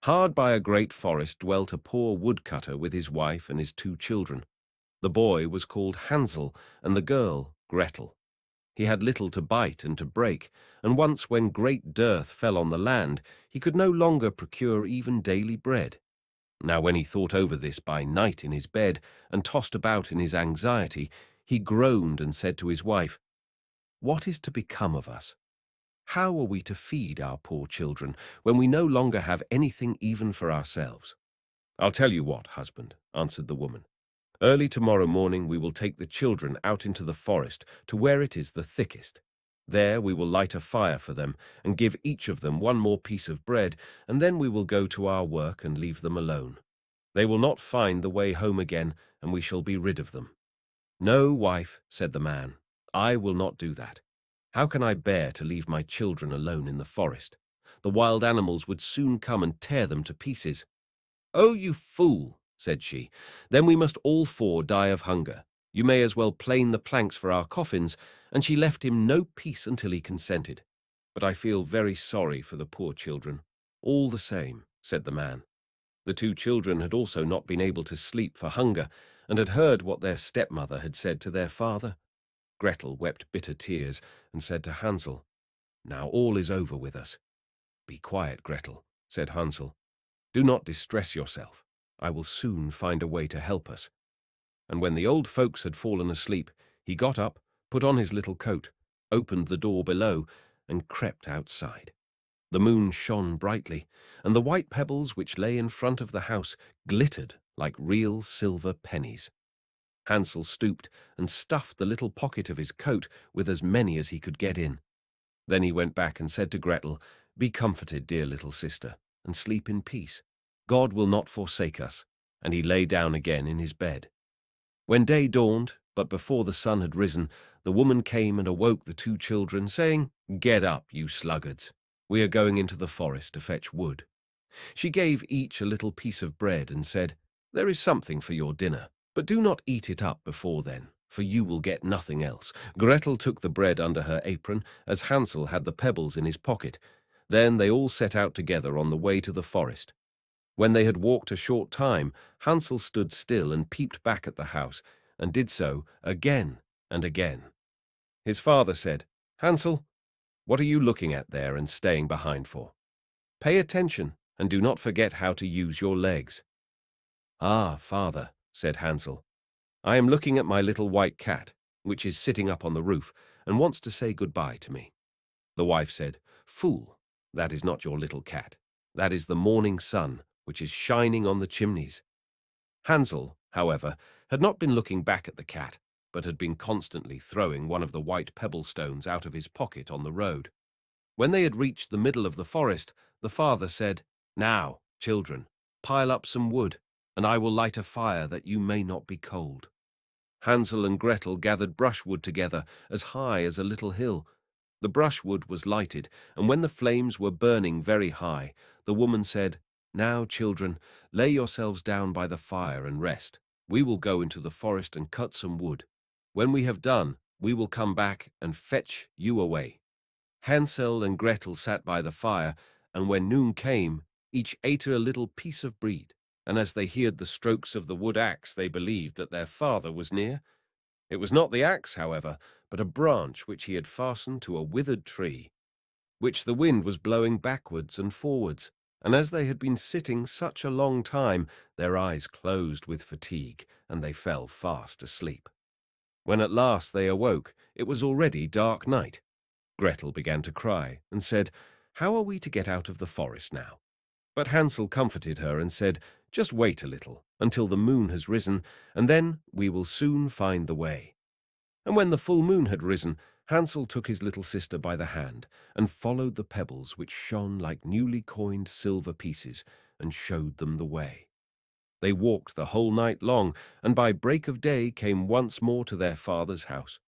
Hard by a great forest dwelt a poor woodcutter with his wife and his 2 children. The boy was called Hansel, and the girl Gretel. He had little to bite and to break, and once when great dearth fell on the land, he could no longer procure even daily bread. Now when he thought over this by night in his bed, and tossed about in his anxiety, he groaned and said to his wife, "What is to become of us? How are we to feed our poor children when we no longer have anything even for ourselves?" "I'll tell you what, husband," answered the woman. "Early tomorrow morning we will take the children out into the forest to where it is the thickest. There we will light a fire for them and give each of them one more piece of bread, and then we will go to our work and leave them alone. They will not find the way home again, and we shall be rid of them." "No, wife," said the man, "I will not do that. How can I bear to leave my children alone in the forest? The wild animals would soon come and tear them to pieces." "Oh, you fool," said she, "then we must all 4 die of hunger. You may as well plane the planks for our coffins," and she left him no peace until he consented. "But I feel very sorry for the poor children." "All the same," said the man. The 2 children had also not been able to sleep for hunger, and had heard what their stepmother had said to their father. Gretel wept bitter tears and said to Hansel, "Now all is over with us." "Be quiet, Gretel," said Hansel. "Do not distress yourself. I will soon find a way to help us." And when the old folks had fallen asleep, he got up, put on his little coat, opened the door below, and crept outside. The moon shone brightly, and the white pebbles which lay in front of the house glittered like real silver pennies. Hansel stooped and stuffed the little pocket of his coat with as many as he could get in. Then he went back and said to Gretel, "Be comforted, dear little sister, and sleep in peace. God will not forsake us." And he lay down again in his bed. When day dawned, but before the sun had risen, the woman came and awoke the 2 children, saying, "Get up, you sluggards. We are going into the forest to fetch wood." She gave each a little piece of bread and said, "There is something for your dinner, but do not eat it up before then, for you will get nothing else." Gretel took the bread under her apron, as Hansel had the pebbles in his pocket. Then they all set out together on the way to the forest. When they had walked a short time, Hansel stood still and peeped back at the house, and did so again and again. His father said, "Hansel, what are you looking at there and staying behind for? Pay attention, and do not forget how to use your legs." "Ah, father," said Hansel, "I am looking at my little white cat, which is sitting up on the roof, and wants to say goodbye to me." The wife said, "Fool, that is not your little cat. That is the morning sun, which is shining on the chimneys." Hansel, however, had not been looking back at the cat, but had been constantly throwing one of the white pebble stones out of his pocket on the road. When they had reached the middle of the forest, the father said, "Now, children, pile up some wood, and I will light a fire that you may not be cold." Hansel and Gretel gathered brushwood together as high as a little hill. The brushwood was lighted, and when the flames were burning very high, the woman said, "Now, children, lay yourselves down by the fire and rest. We will go into the forest and cut some wood. When we have done, we will come back and fetch you away." Hansel and Gretel sat by the fire, and when noon came, each ate a little piece of bread, and as they heard the strokes of the wood axe, they believed that their father was near. It was not the axe, however, but a branch which he had fastened to a withered tree, which the wind was blowing backwards and forwards, and as they had been sitting such a long time, their eyes closed with fatigue, and they fell fast asleep. When at last they awoke, it was already dark night. Gretel began to cry, and said, "How are we to get out of the forest now?" But Hansel comforted her and said, "Just wait a little, until the moon has risen, and then we will soon find the way." And when the full moon had risen, Hansel took his little sister by the hand, and followed the pebbles which shone like newly coined silver pieces, and showed them the way. They walked the whole night long, and by break of day came once more to their father's house.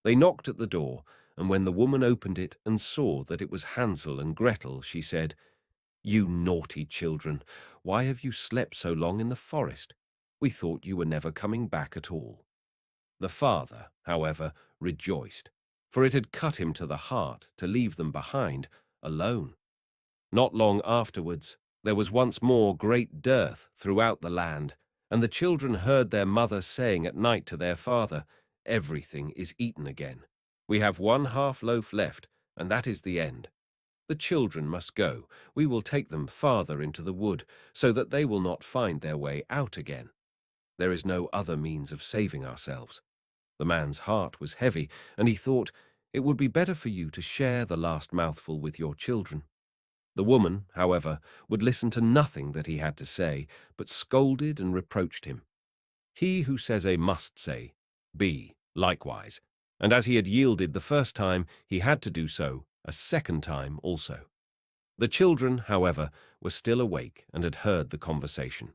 They knocked at the door, and when the woman opened it and saw that it was Hansel and Gretel, she said, "You naughty children, why have you slept so long in the forest? We thought you were never coming back at all." The father, however, rejoiced, for it had cut him to the heart to leave them behind, alone. Not long afterwards, There was once more great dearth throughout the land, and the children heard their mother saying at night to their father, "Everything is eaten again. We have 1/2 loaf left, and that is the end. The children must go. We will take them farther into the wood, so that they will not find their way out again. There is no other means of saving ourselves." The man's heart was heavy, and he thought, "It would be better for you to share the last mouthful with your children." The woman, however, would listen to nothing that he had to say, but scolded and reproached him. He who says A must say B likewise, and as he had yielded the first time, he had to do so a second time also. The children, however, were still awake and had heard the conversation.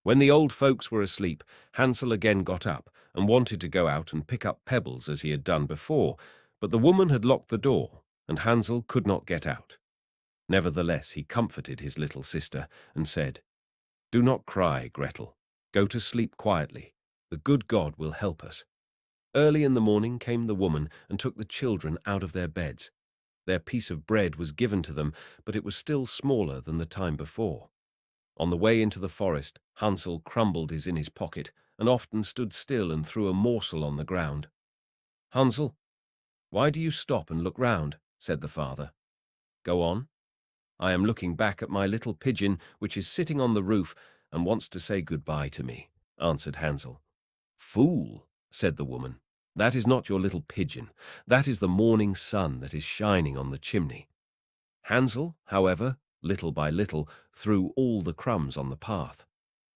When the old folks were asleep, Hansel again got up and wanted to go out and pick up pebbles as he had done before, but the woman had locked the door, and Hansel could not get out. Nevertheless, he comforted his little sister and said, "Do not cry, Gretel. Go to sleep quietly. The good God will help us." Early in the morning came the woman and took the children out of their beds. Their piece of bread was given to them, but it was still smaller than the time before. On the way into the forest, Hansel crumbled his in his pocket and often stood still and threw a morsel on the ground. "Hansel, why do you stop and look round?" said the father. "Go on." "I am looking back at my little pigeon which is sitting on the roof and wants to say goodbye to me," answered Hansel. "Fool," said the woman, "that is not your little pigeon. That is the morning sun that is shining on the chimney." Hansel, however, little by little, threw all the crumbs on the path.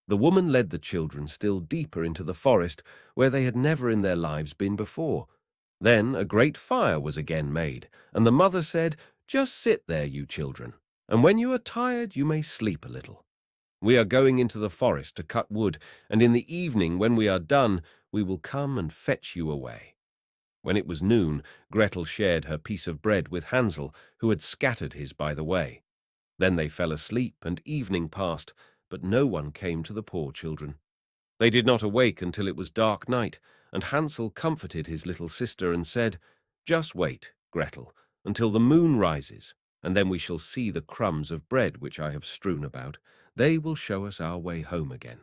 The woman led the children still deeper into the forest, where they had never in their lives been before. Then a great fire was again made, and the mother said, "Just sit there, you children, and when you are tired you may sleep a little. We are going into the forest to cut wood, and in the evening, when we are done, we will come and fetch you away." When it was noon, Gretel shared her piece of bread with Hansel, who had scattered his by the way. Then they fell asleep, and evening passed, but no one came to the poor children. They did not awake until it was dark night, and Hansel comforted his little sister and said, "Just wait, Gretel, until the moon rises, and then we shall see the crumbs of bread which I have strewn about. They will show us our way home again."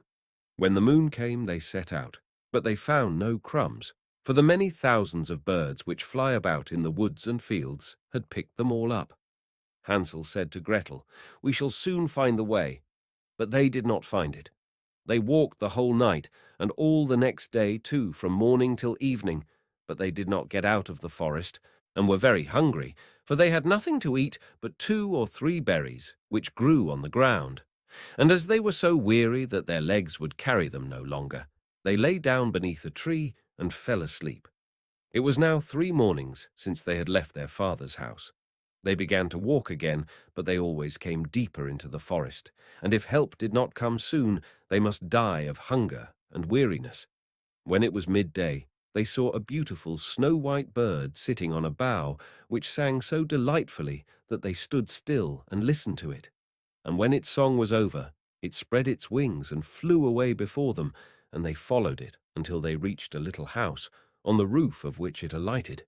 When the moon came, they set out, but they found no crumbs, for the many thousands of birds which fly about in the woods and fields had picked them all up. Hansel said to Gretel, "We shall soon find the way." But they did not find it. They walked the whole night, and all the next day too, from morning till evening, but they did not get out of the forest, and were very hungry, for they had nothing to eat but 2 or 3 berries, which grew on the ground. And as they were so weary that their legs would carry them no longer, they lay down beneath a tree and fell asleep. It was now 3 mornings since they had left their father's house. They began to walk again, but they always came deeper into the forest, and if help did not come soon, they must die of hunger and weariness. When it was midday, they saw a beautiful snow-white bird sitting on a bough, which sang so delightfully that they stood still and listened to it. And when its song was over, it spread its wings and flew away before them, and they followed it until they reached a little house, on the roof of which it alighted.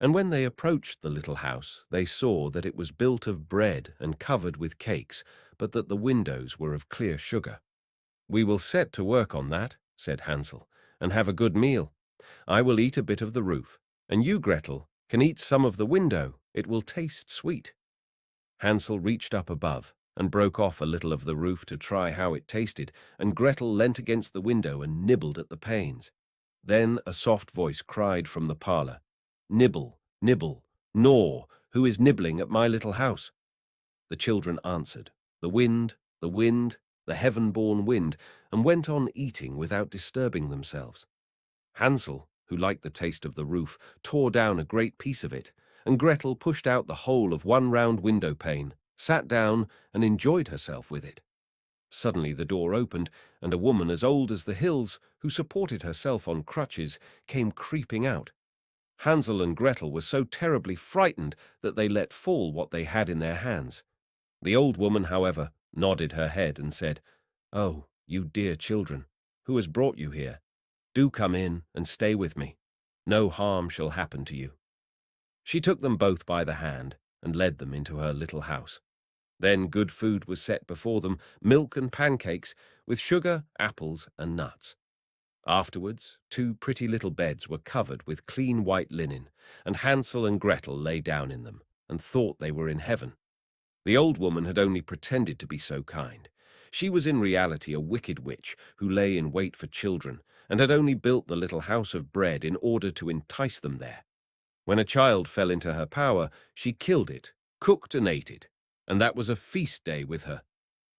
And when they approached the little house, they saw that it was built of bread and covered with cakes, but that the windows were of clear sugar. "We will set to work on that," said Hansel, "and have a good meal. I will eat a bit of the roof, and you, Gretel, can eat some of the window. It will taste sweet." Hansel reached up above and broke off a little of the roof to try how it tasted, and Gretel leant against the window and nibbled at the panes. Then a soft voice cried from the parlour, "Nibble, nibble, gnaw, who is nibbling at my little house?" The children answered, the wind, the heaven-born wind, and went on eating without disturbing themselves. Hansel, who liked the taste of the roof, tore down a great piece of it, and Gretel pushed out the whole of one round window pane, sat down, and enjoyed herself with it. Suddenly the door opened, and a woman as old as the hills, who supported herself on crutches, came creeping out. Hansel and Gretel were so terribly frightened that they let fall what they had in their hands. The old woman, however, nodded her head and said, "Oh, you dear children, who has brought you here? Do come in and stay with me. No harm shall happen to you." She took them both by the hand and led them into her little house. Then good food was set before them, milk and pancakes, with sugar, apples, and nuts. Afterwards, two pretty little beds were covered with clean white linen, and Hansel and Gretel lay down in them, and thought they were in heaven. The old woman had only pretended to be so kind. She was in reality a wicked witch who lay in wait for children, and had only built the little house of bread in order to entice them there. When a child fell into her power, she killed it, cooked and ate it, and that was a feast day with her.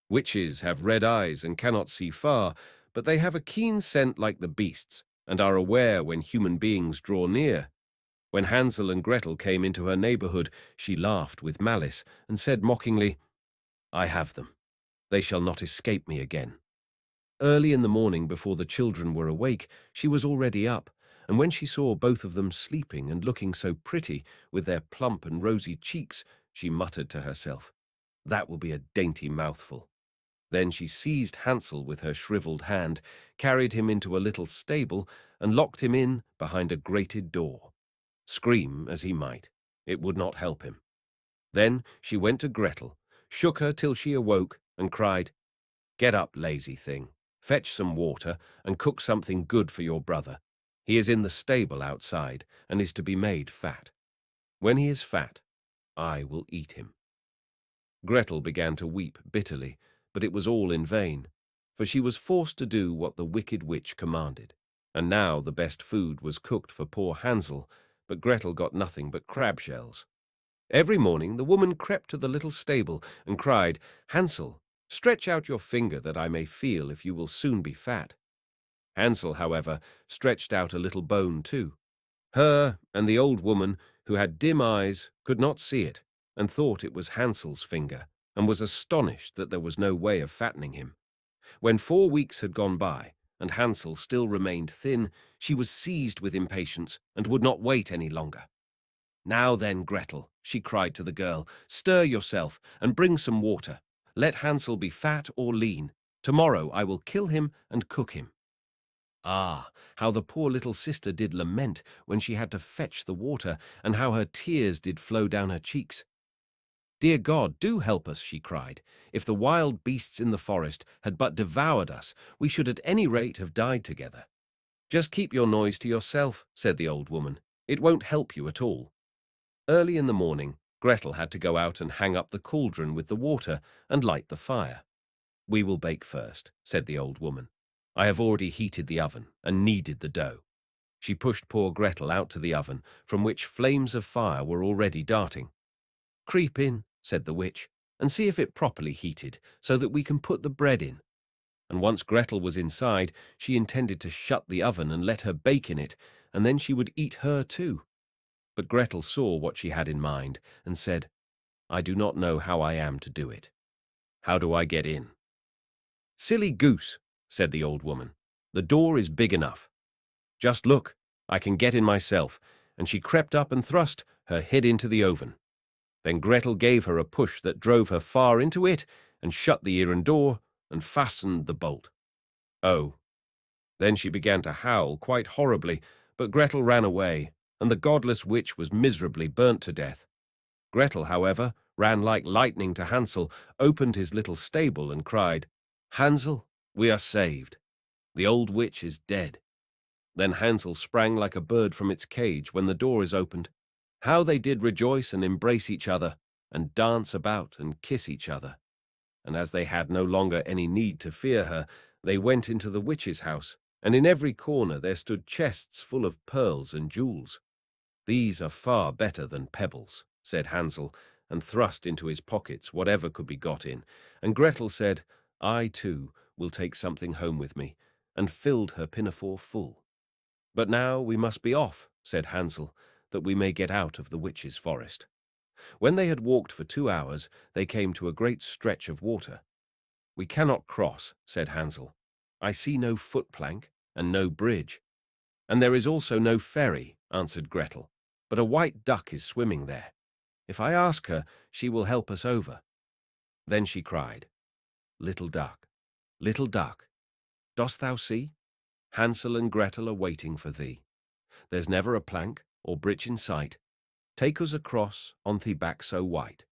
Witches have red eyes and cannot see far, but they have a keen scent like the beasts, and are aware when human beings draw near. When Hansel and Gretel came into her neighborhood, she laughed with malice, and said mockingly, "I have them. They shall not escape me again." Early in the morning, before the children were awake, she was already up, and when she saw both of them sleeping and looking so pretty, with their plump and rosy cheeks, she muttered to herself, "That will be a dainty mouthful." Then she seized Hansel with her shriveled hand, carried him into a little stable, and locked him in behind a grated door. Scream as he might, it would not help him. Then she went to Gretel, shook her till she awoke, and cried, "Get up, lazy thing, fetch some water, and cook something good for your brother. He is in the stable outside, and is to be made fat. When he is fat, I will eat him." Gretel began to weep bitterly, but it was all in vain, for she was forced to do what the wicked witch commanded. And now the best food was cooked for poor Hansel, but Gretel got nothing but crab shells. Every morning the woman crept to the little stable and cried, "Hansel, stretch out your finger that I may feel if you will soon be fat." Hansel, however, stretched out a little bone too. Her and the old woman, who had dim eyes, could not see it, and thought it was Hansel's finger, and was astonished that there was no way of fattening him. When 4 weeks had gone by, and Hansel still remained thin, she was seized with impatience, and would not wait any longer. "Now then, Gretel," she cried to the girl, "stir yourself, and bring some water. Let Hansel be fat or lean. Tomorrow I will kill him and cook him." Ah, how the poor little sister did lament when she had to fetch the water, and how her tears did flow down her cheeks. "Dear God, do help us," she cried. "If the wild beasts in the forest had but devoured us, we should at any rate have died together." "Just keep your noise to yourself," said the old woman. "It won't help you at all." Early in the morning, Gretel had to go out and hang up the cauldron with the water and light the fire. "We will bake first," said the old woman. "I have already heated the oven and kneaded the dough." She pushed poor Gretel out to the oven, from which flames of fire were already darting. "Creep in," said the witch, "and see if it properly heated, so that we can put the bread in." And once Gretel was inside, she intended to shut the oven and let her bake in it, and then she would eat her too. But Gretel saw what she had in mind, and said, "I do not know how I am to do it. How do I get in?" "Silly goose," said the old woman. "The door is big enough. Just look, I can get in myself," and she crept up and thrust her head into the oven. Then Gretel gave her a push that drove her far into it, and shut the iron door, and fastened the bolt. Oh! Then she began to howl quite horribly, but Gretel ran away, and the godless witch was miserably burnt to death. Gretel, however, ran like lightning to Hansel, opened his little stable, and cried, "Hansel, we are saved. The old witch is dead." Then Hansel sprang like a bird from its cage when the door is opened. How they did rejoice and embrace each other, and dance about and kiss each other. And as they had no longer any need to fear her, they went into the witch's house, and in every corner there stood chests full of pearls and jewels. "These are far better than pebbles," said Hansel, and thrust into his pockets whatever could be got in, and Gretel said, "I, too, will take something home with me," and filled her pinafore full. "But now we must be off," said Hansel, "that we may get out of the witch's forest." When they had walked for 2 hours, they came to a great stretch of water. "We cannot cross," said Hansel. "I see no foot-plank and no bridge." "And there is also no ferry," answered Gretel, "but a white duck is swimming there. If I ask her, she will help us over." Then she cried, little duck, dost thou see? Hansel and Gretel are waiting for thee. There's never a plank or bridge in sight. Take us across on thee back so white."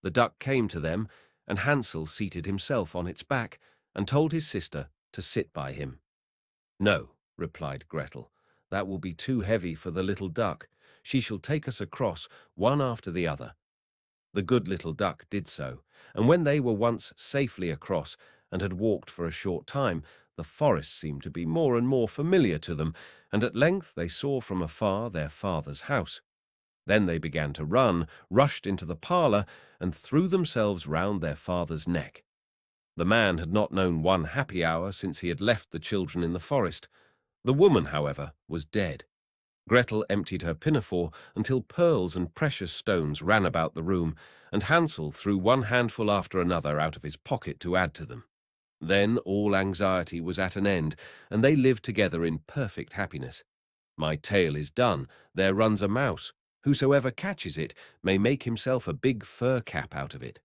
The duck came to them, and Hansel seated himself on its back and told his sister to sit by him. "No," replied Gretel, "that will be too heavy for the little duck. She shall take us across, one after the other." The good little duck did so, and when they were once safely across and had walked for a short time, the forest seemed to be more and more familiar to them, and at length they saw from afar their father's house. Then they began to run, rushed into the parlour, and threw themselves round their father's neck. The man had not known one happy hour since he had left the children in the forest. The woman, however, was dead. Gretel emptied her pinafore until pearls and precious stones ran about the room, and Hansel threw one handful after another out of his pocket to add to them. Then all anxiety was at an end, and they lived together in perfect happiness. My tale is done. There runs a mouse. Whosoever catches it may make himself a big fur cap out of it.